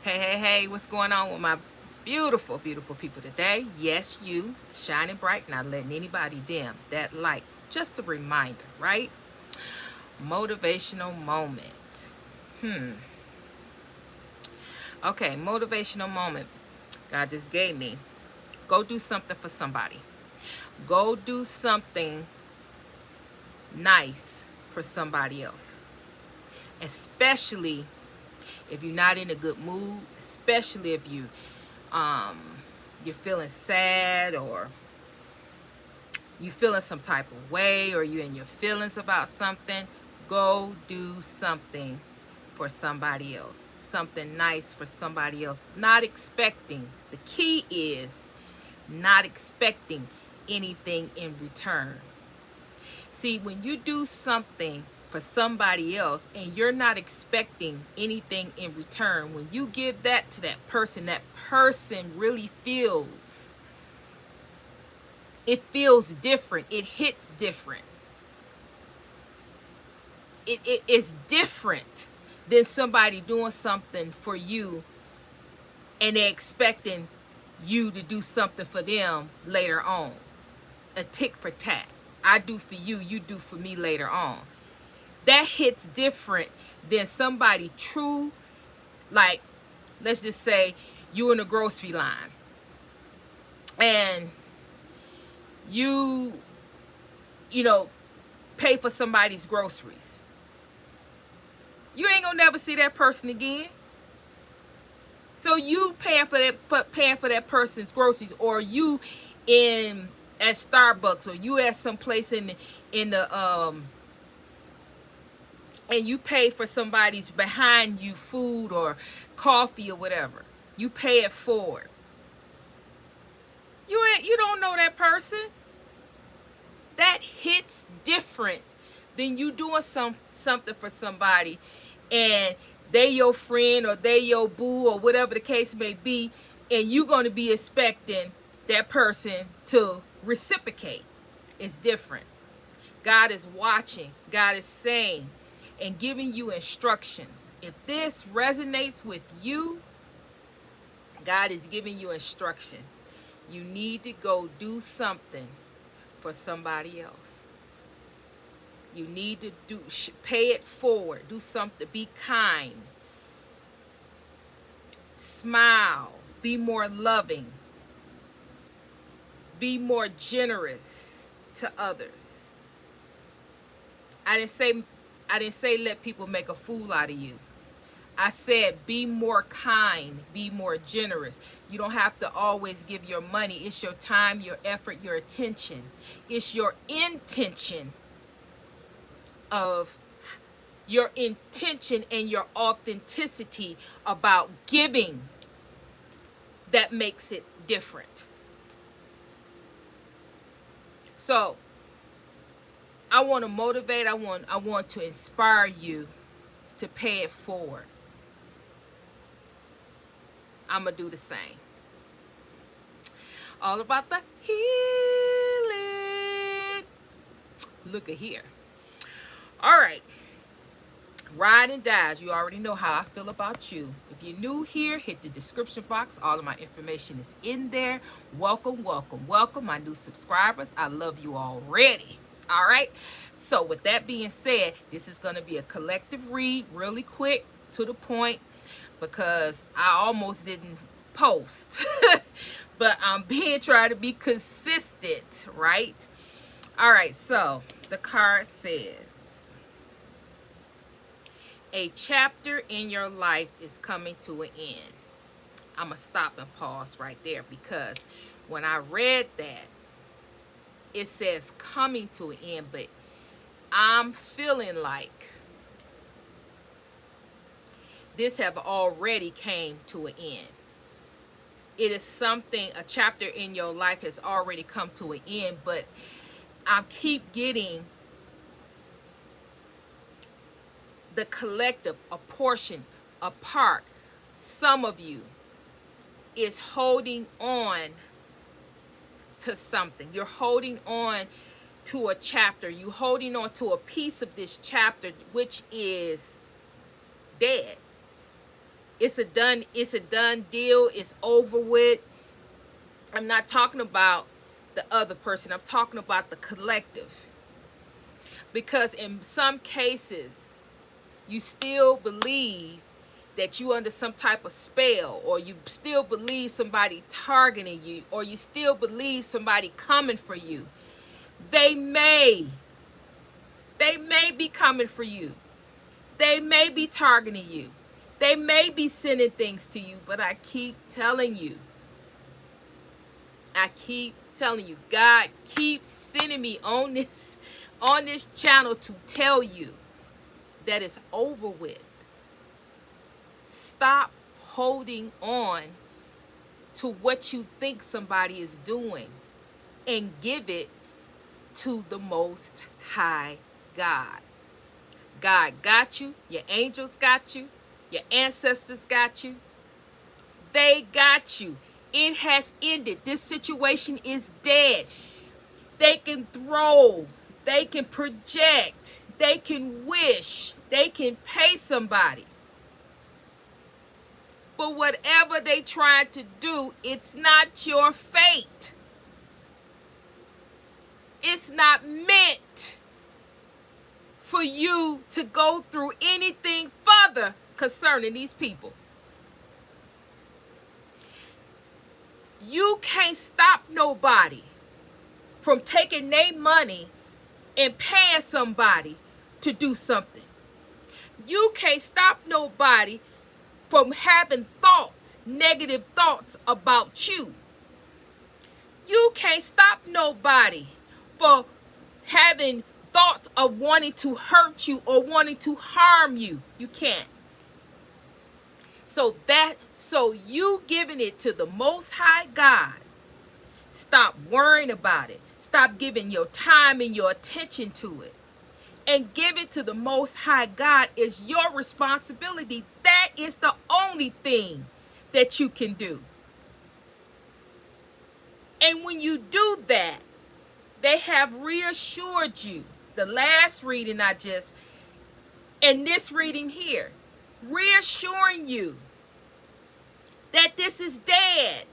Hey, what's going on with my beautiful, beautiful people today? Yes, you, shining bright, not letting anybody dim that light. Just a reminder, right? Motivational moment. Okay, motivational moment. God just gave me. Go do something for somebody. Go do something nice for somebody else. Especially if you're not in a good mood, especially if you're feeling sad or you feeling some type of way or you in your feelings about something, go do something for somebody else. Something nice for somebody else. Not expecting. The key is not expecting anything in return. See, when you do something for somebody else and you're not expecting anything in return, when you give that to that person really feels, it feels different. It hits different. It is different than somebody doing something for you and they're expecting you to do something for them later on. A tick for tat. I do for you, you do for me later on. That hits different than somebody true, like, let's just say you in a grocery line and you know, pay for somebody's groceries. You ain't gonna never see that person again. So you paying for that person's groceries, or you in at Starbucks, or you at some place in the and you pay for somebody's behind you food or coffee or whatever. You pay it forward. You don't know that person. That hits different than you doing something for somebody and they your friend or they your boo or whatever the case may be, and you going to be expecting that person to reciprocate. It's different. God is watching. God is saying and giving you instructions. If this resonates with you, God is giving you instruction. You need to go do something for somebody else. You need to pay it forward. Do something. Be kind. Smile. Be more loving. Be more generous to others. I didn't say let people make a fool out of you. I said be more kind, be more generous. You don't have to always give your money. It's your time, your effort, your attention. It's your intention of your intention and your authenticity about giving that makes it different. So I want to motivate, I want to inspire you to pay it forward. I'm going to do the same. All about the healing. Look at here. All right. Ride and dies. You already know how I feel about you. If you're new here, hit the description box. All of my information is in there. Welcome, welcome, welcome, my new subscribers. I love you already. All right. So with that being said, this is going to be a collective read, really quick, to the point, because I almost didn't post. But I'm trying to be consistent, right? All right. So the card says, a chapter in your life is coming to an end. I'm going to stop and pause right there, because when I read that, it says coming to an end, but I'm feeling like this have already came to an end. It is something, a chapter in your life has already come to an end, but I keep getting the collective, a portion, a part. Some of you is holding on to something. You're holding on to a chapter. You're holding on to a piece of this chapter, which is dead. It's a done deal. It's over with. I'm not talking about the other person. I'm talking about the collective. Because in some cases, you still believe that you under some type of spell, or you still believe somebody targeting you, or you still believe somebody coming for you. They may. They may be coming for you. They may be targeting you. They may be sending things to you, but I keep telling you. God keeps sending me on this channel to tell you that it's over with. Stop holding on to what you think somebody is doing and give it to the Most High God. God got you. Your angels got you. Your ancestors got you. They got you. It has ended. This situation is dead. They can throw. They can project. They can wish. They can pay somebody. But whatever they try to do, it's not your fate. It's not meant for you to go through anything further concerning these people. You can't stop nobody from taking their money and paying somebody to do something. You can't stop nobody from having thoughts, negative thoughts about you. You can't stop nobody for having thoughts of wanting to hurt you or wanting to harm you. You can't. So you giving it to the Most High God. Stop worrying about it. Stop giving your time and your attention to it. And give it to the Most High God is your responsibility. That is the only thing that you can do. And when you do that, they have reassured you. The last reading and this reading here, reassuring you that this is dead.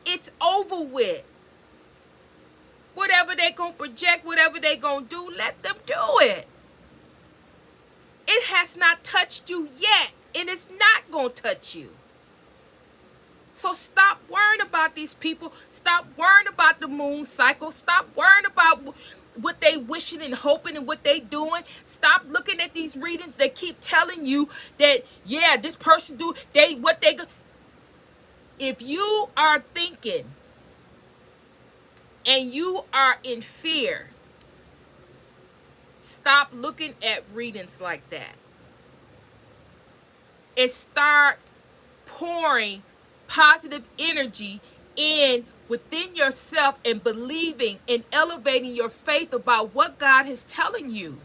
It's over with. Whatever they gonna project, whatever they gonna do, let them do it. It has not touched you yet, and it's not gonna touch you. So stop worrying about these people. Stop worrying about the moon cycle. Stop worrying about what they wishing and hoping and what they doing. Stop looking at these readings that keep telling you that, yeah, this person do, if you are thinking and you are in fear, stop looking at readings like that. And start pouring positive energy within yourself and believing and elevating your faith about what God is telling you.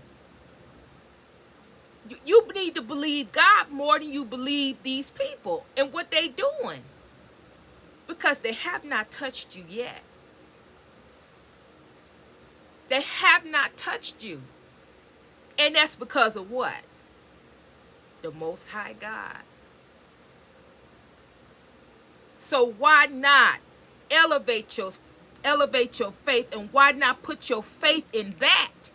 You need to believe God more than you believe these people and what they doing. Because they have not touched you yet. They have not touched you. And that's because of what? The Most High God. So why not elevate your faith, and why not put your faith in that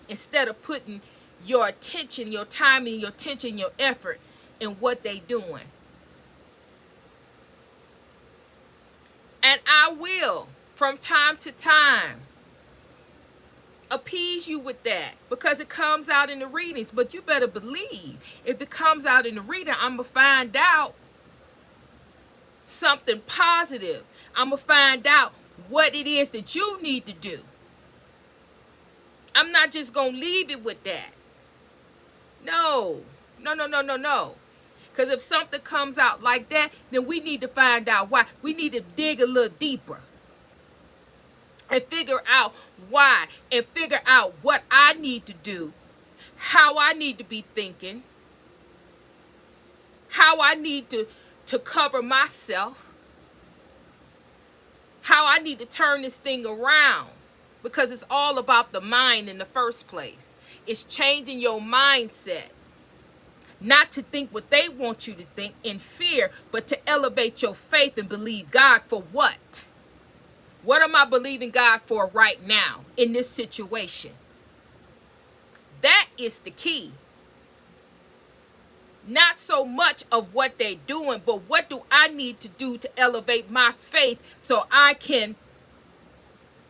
instead of putting your attention, your time, and your attention, your effort in what they doing? And I will, from time to time, appease you with that because it comes out in the readings. But you better believe if it comes out in the reading, I'm going to find out something positive. I'm going to find out what it is that you need to do. I'm not just going to leave it with that. No. Because if something comes out like that, then we need to find out why. We need to dig a little deeper and figure out why, and figure out what I need to do, how I need to be thinking, how I need to cover myself, how I need to turn this thing around, because it's all about the mind in the first place. It's changing your mindset. Not to think what they want you to think in fear, but to elevate your faith and believe God for what? What am I believing God for right now in this situation? That is the key. Not so much of what they're doing, but what do I need to do to elevate my faith so I can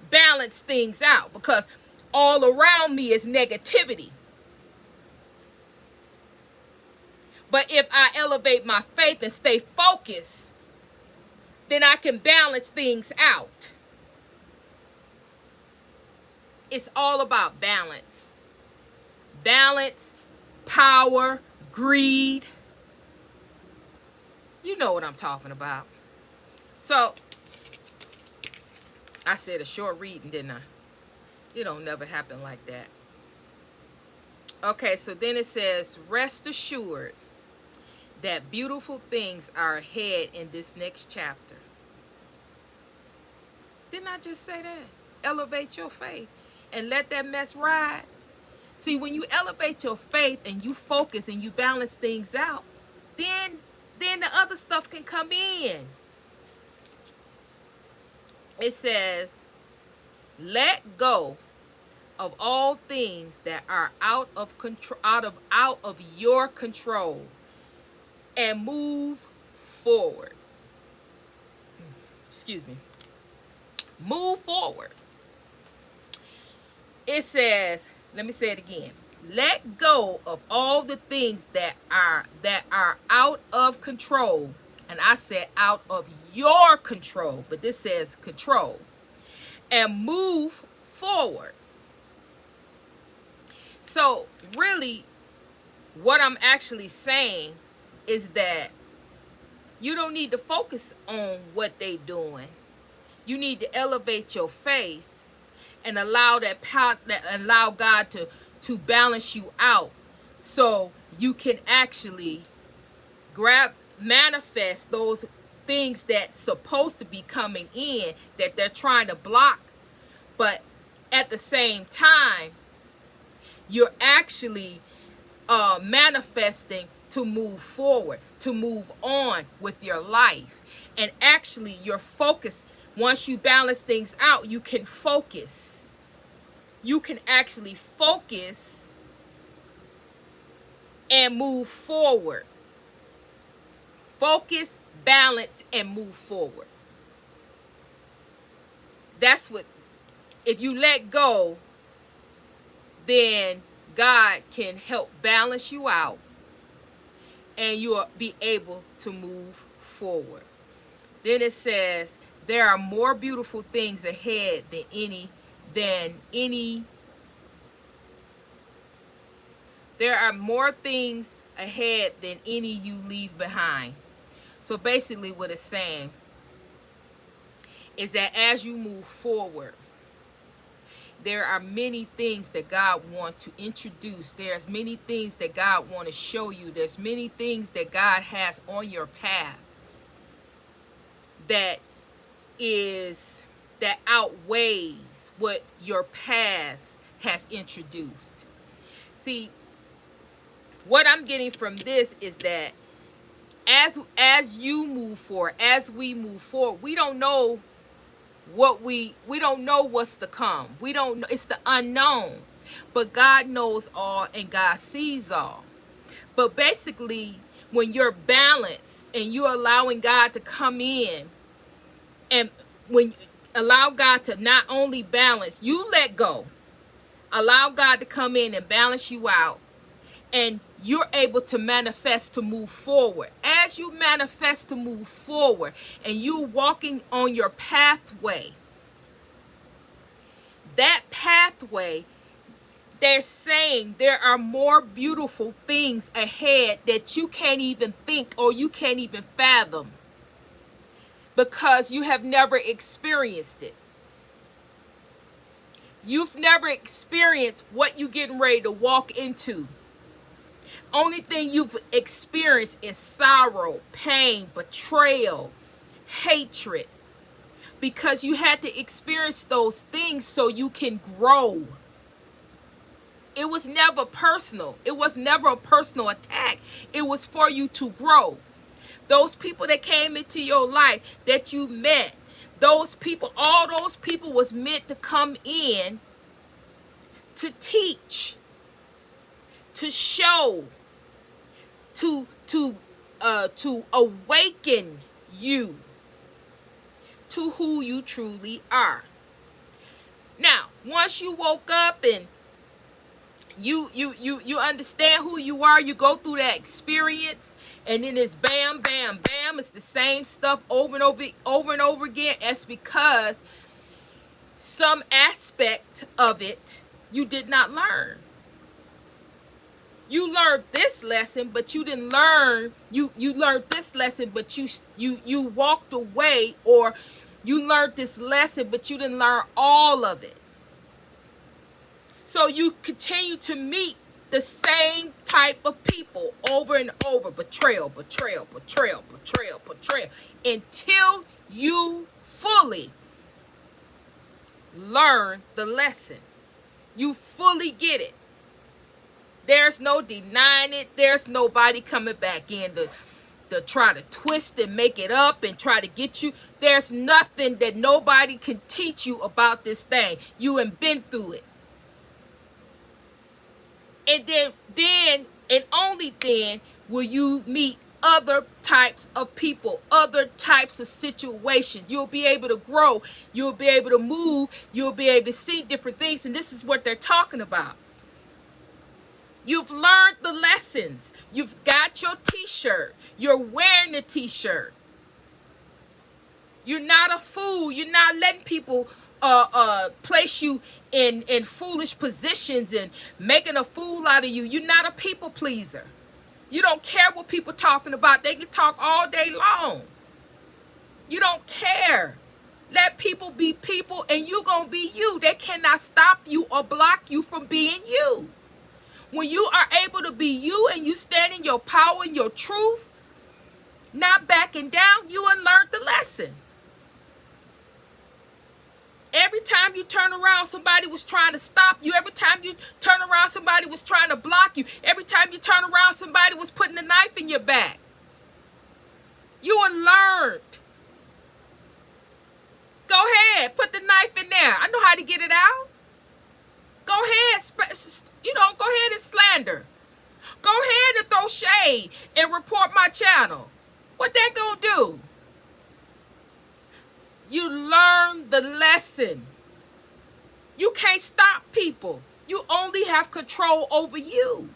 balance things out? Because all around me is negativity. But if I elevate my faith and stay focused, then I can balance things out. It's all about balance. Balance, power, greed. You know what I'm talking about. So, I said a short reading, didn't I? It don't never happen like that. Okay, so then it says, rest assured that beautiful things are ahead in this next chapter. Didn't I just say that? Elevate your faith and let that mess ride. See, when you elevate your faith and you focus and you balance things out, then the other stuff can come in. It says, let go of all things that are out of control, out of your control, and move forward. Excuse me. Move forward. It says, let me say it again. Let go of all the things that are out of control. And I said out of your control, but this says control. And move forward. So really, what I'm actually saying is that you don't need to focus on what they're doing. You need to elevate your faith and allow allow God to balance you out, so you can actually manifest those things that's supposed to be coming in that they're trying to block. But at the same time, you're actually manifesting to move forward, to move on with your life. And actually your focus, once you balance things out, you can focus. You can actually focus and move forward. Focus, balance, and move forward. That's what, if you let go, then God can help balance you out and you'll be able to move forward. Then it says, there are more beautiful things ahead than any there are more things ahead than any you leave behind. So basically what it's saying is that as you move forward, there are many things that God wants to introduce. There's many things that God wants to show you. There's many things that God has on your path that outweighs what your past has introduced. See, what I'm getting from this is that as you move forward, as we move forward, we don't know what we don't know what's to come. We don't know, it's the unknown. But God knows all and God sees all. But basically, when you're balanced and you're allowing God to come in, and when you allow God to not only balance, you let go, allow God to come in and balance you out, and you're able to manifest to move forward. As you manifest to move forward and you walking on your pathway, that pathway, they're saying there are more beautiful things ahead that you can't even think or you can't even fathom, because you have never experienced it. You've never experienced what you're getting ready to walk into. Only thing you've experienced is sorrow, pain, betrayal, hatred, because you had to experience those things so you can grow. It was never personal. It was never a personal attack. It was for you to grow. Those people that came into your life that you met, those people, all those people was meant to come in to teach, to show, to awaken you to who you truly are. Now, once you woke up and you understand who you are, you go through that experience, and then it's bam, bam, bam. It's the same stuff over and over again. That's because some aspect of it you did not learn. You learned this lesson, but you didn't learn. You learned this lesson, but you walked away, or you learned this lesson, but you didn't learn all of it. So you continue to meet the same type of people over and over. Betrayal, betrayal, betrayal, betrayal, betrayal. Until you fully learn the lesson. You fully get it. There's no denying it. There's nobody coming back in to try to twist and make it up and try to get you. There's nothing that nobody can teach you about this thing. You have been through it. And then and only then will you meet other types of people, other types of situations. You'll be able to grow. You'll be able to move. You'll be able to see different things. And this is what they're talking about. You've learned the lessons. You've got your t-shirt. You're wearing the t-shirt. You're not a fool. You're not letting people place you in foolish positions and making a fool out of you. You're not a people pleaser. You don't care what people talking about. They can talk all day long. You don't care. Let people be people, and you gonna be you. They cannot stop you or block you from being you. When you are able to be you and you stand in your power and your truth, not backing down, you unlearned the lesson. Every time you turn around, somebody was trying to stop you. Every time you turn around, somebody was trying to block you. Every time you turn around, somebody was putting a knife in your back. You unlearned. Go ahead, put the knife in there. I know how to get it out. Go ahead, go ahead and slander. Go ahead and throw shade and report my channel. What that gonna do? You learn the lesson. You can't stop people. You only have control over you.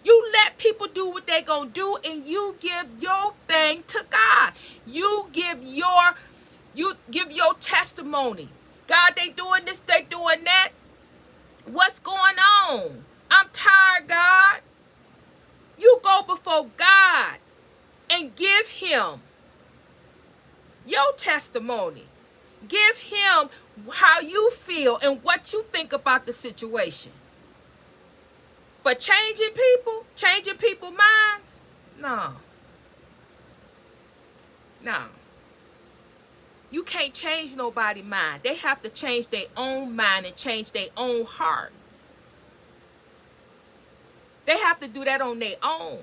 You let people do what they gonna do, and you give your thing to God. You give your testimony. God, they doing this, they doing that. What's going on? I'm tired, God. You go before God and give him your testimony. Give him how you feel and what you think about the situation. But changing people's minds, no. You can't change nobody's mind. They have to change their own mind and change their own heart. They have to do that on their own.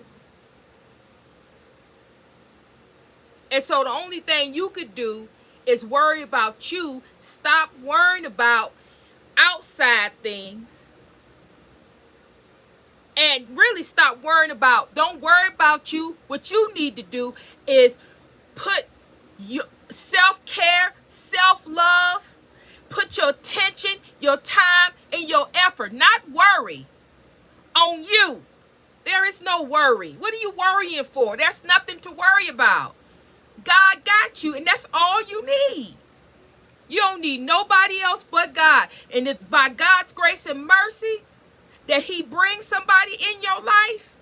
And so the only thing you could do is worry about you. Stop worrying about outside things. And really stop worrying about, don't worry about you. What you need to do is put your self-care, self-love, put your attention, your time, and your effort, not worry, on you. There is no worry. What are you worrying for? There's nothing to worry about. God got you, and that's all you need. You don't need nobody else but God. And it's by God's grace and mercy that he brings somebody in your life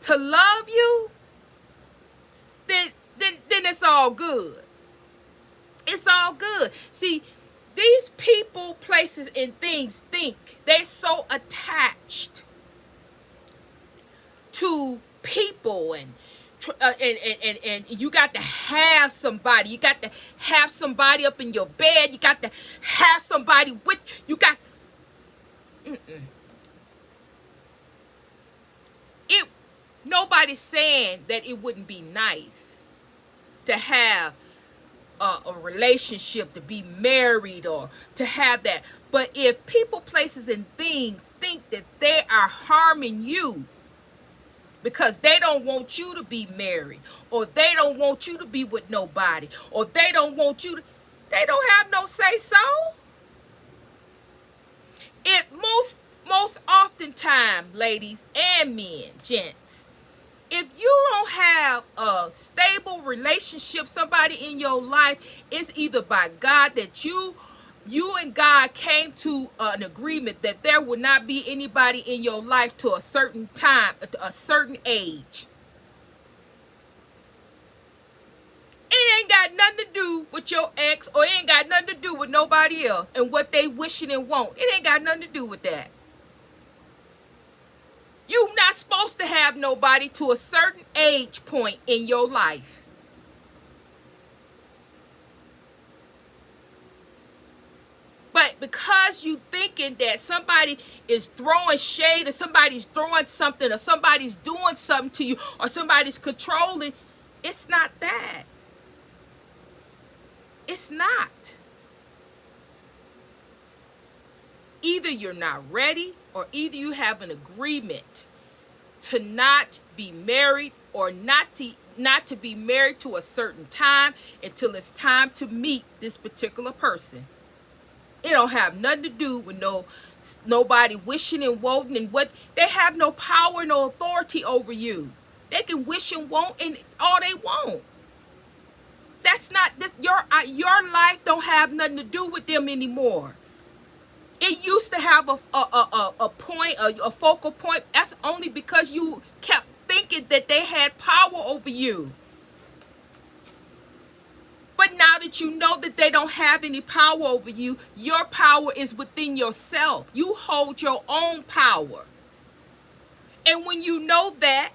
to love you, then it's all good. It's all good. See, these people, places, and things think they're so attached to people, and you got to have somebody. You got to have somebody up in your bed. You got to have somebody with you. It Nobody's saying that it wouldn't be nice to have a relationship, to be married, or to have that. But if people, places, and things think that they are harming you because they don't want you to be married, or they don't want you to be with nobody, or they don't want you to, they don't have no say so. It most oftentimes, ladies and men, gents, if you don't have a stable relationship, somebody in your life, it's either by God that you and God came to an agreement that there will not be anybody in your life to a certain time, a certain age. It ain't got nothing to do with your ex, or it ain't got nothing to do with nobody else and what they wishing and want. It ain't got nothing to do with that. You're not supposed to have nobody to a certain age point in your life. But because you thinking that somebody is throwing shade, or somebody's throwing something, or somebody's doing something to you, or somebody's controlling, it's not that. It's not. Either you're not ready, or either you have an agreement to not be married, or not to be married to a certain time until it's time to meet this particular person. It don't have nothing to do with nobody wishing and wanting, and what they have no power, no authority over you. They can wish and want and all they want. That's not this. Your life don't have nothing to do with them anymore. It used to have a point, a focal point. That's only because you kept thinking that they had power over you. But now that you know that they don't have any power over you, your power is within yourself. You hold your own power. And when you know that,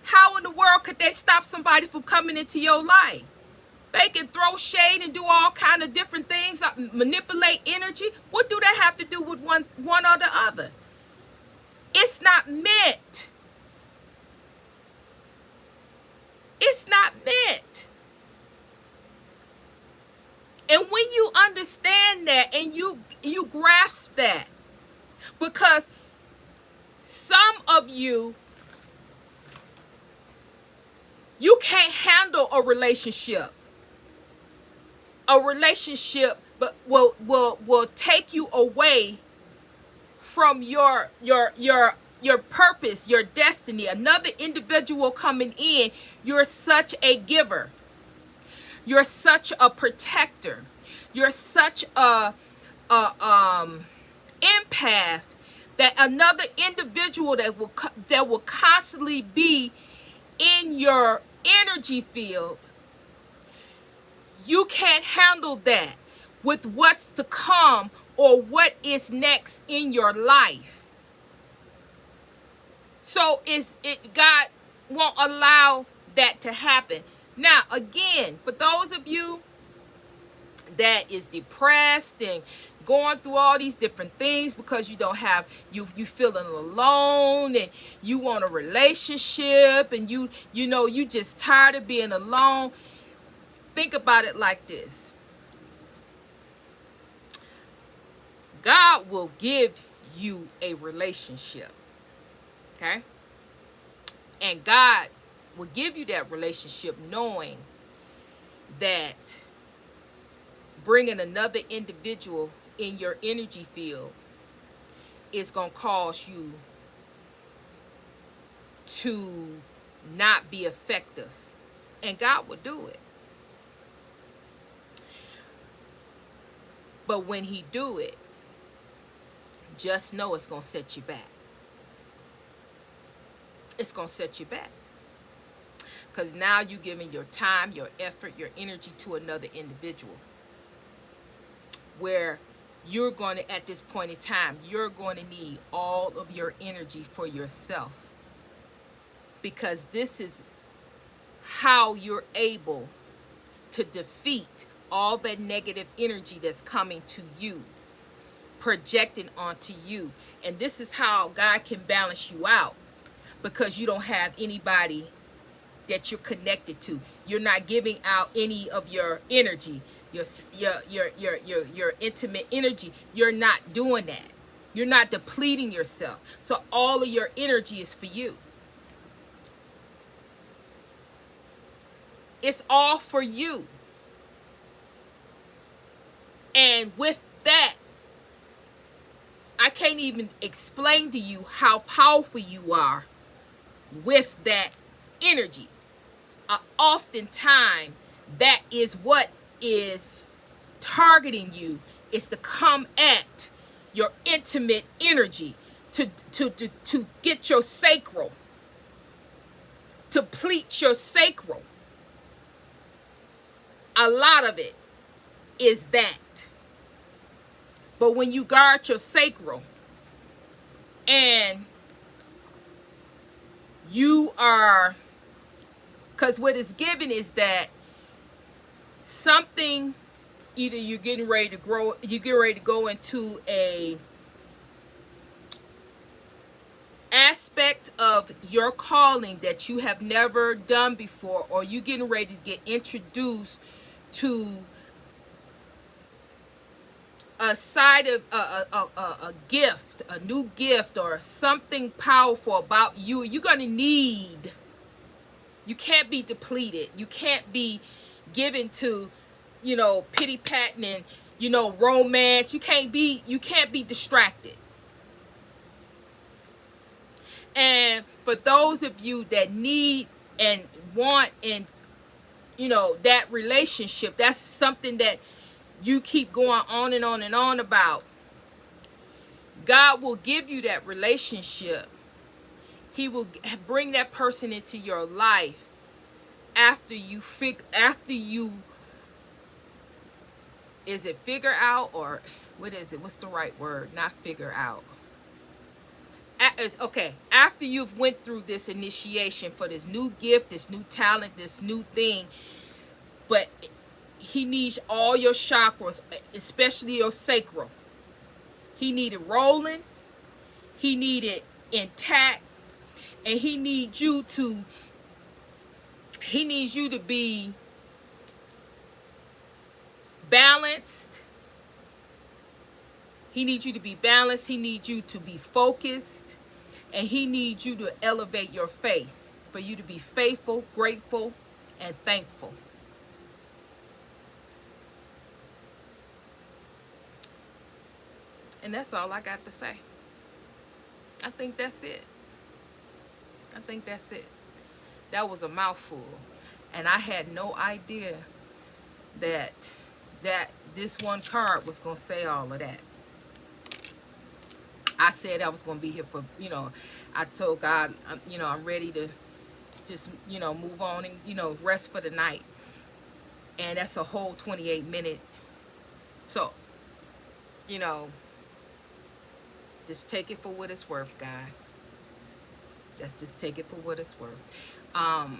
how in the world could they stop somebody from coming into your life? They can throw shade and do all kind of different things, manipulate energy. What do that have to do with one or the other? It's not meant. It's not meant. And when you understand that and you grasp that, because some of you can't handle a relationship. A relationship but will take you away from your purpose, your destiny. Another individual coming in, you're such a giver. You're such a protector. You're such a empath that another individual that will constantly be in your energy field. You can't handle that with what's to come or what is next in your life. So God won't allow that to happen. Now, again, for those of you that is depressed and going through all these different things because you don't have you feeling alone, and you want a relationship, and you just tired of being alone, think about it like this. God will give you a relationship, okay? And God will give you that relationship knowing that bringing another individual in your energy field is going to cause you to not be effective. And God will do it. But when he do it, just know it's going to set you back. It's going to set you back. Because now you're giving your time, your effort, your energy to another individual. Where you're going to, at this point in time, you're going to need all of your energy for yourself. Because this is how you're able to defeat all that negative energy that's coming to you. projecting onto you. And this is how God can balance you out, because you don't have anybody that you're connected to. You're not giving out any of your energy, your intimate energy. You're not doing that. You're not depleting yourself. So all of your energy is for you. It's all for you. And with that, I can't even explain to you how powerful you are with that energy. Oftentimes, that is what is targeting you, is to come at your intimate energy, to get your sacral, to pleat your sacral. A lot of it is that. But when you guard your sacral and you are, because what is given is that something, either you're getting ready to grow, you get ready to go into a aspect of your calling that you have never done before, or you getting ready to get introduced to a side of a gift, a new gift, or something powerful about you. You're going to need, you can't be depleted. You can't be given to, pity patting and, romance. You can't be distracted. And for those of you that need and want, and that relationship, that's something that you keep going on and on and on about, God will give you that relationship. He will bring that person into your life after you is it figure out, or what is it? What's the right word? Not figure out. Okay, after you've went through this initiation for this new gift, this new talent, this new thing, but he needs all your chakras, especially your sacral. He needed rolling, he needed intact, and he needs you to be balanced. He needs you to be balanced. He needs you to be focused. And he needs you to elevate your faith, for you to be faithful, grateful, and thankful. And that's all I got to say. I think that's it. That was a mouthful. And I had no idea that this one card was going to say all of that. I said I was going to be here for, I told God, I'm ready to just, move on and, rest for the night. And that's a whole 28 minute. So, just take it for what it's worth, guys. Let's just take it for what it's worth. Bam!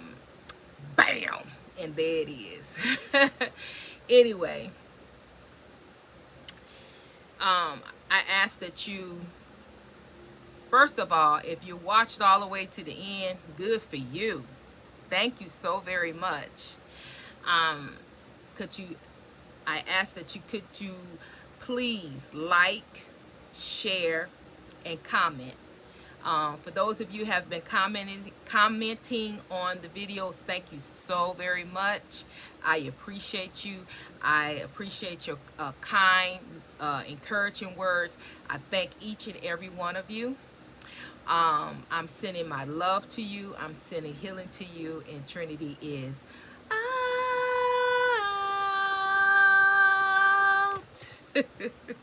And there it is. Anyway, I ask that you, first of all, if you watched all the way to the end, good for you. Thank you so very much. I ask that you please like, share, and comment. For those of you who have been commenting on the videos, thank you so very much. I appreciate you. I appreciate your kind, encouraging words. I thank each and every one of you. I'm sending my love to you. I'm sending healing to you. And Trinity is out.